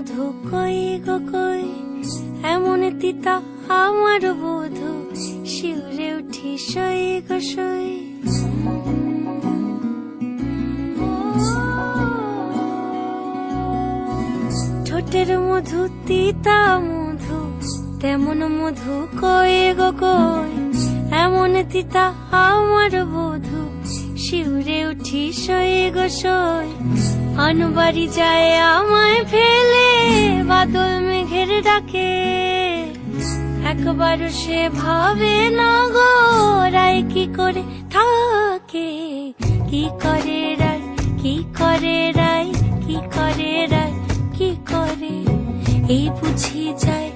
মধু কই গো কই, এমন তিতা আমার বধূ, শিউরে উঠি সই গো সই। ঠোঁটের মধু তিতা মধু, তেমন মধু কই গো কই, এমন তিতা আমার বধূ, শিউরে উঠি সই গো সই। আনবাড়ি যায় আমায় ফেলে, বাদল মেঘের ডাকে, একবার সে ভাবে না গো রায় কি করে থাকে। কি করে রায়, কি করে রায়, কি করে রায়, কি করে, এই বুঝি যায়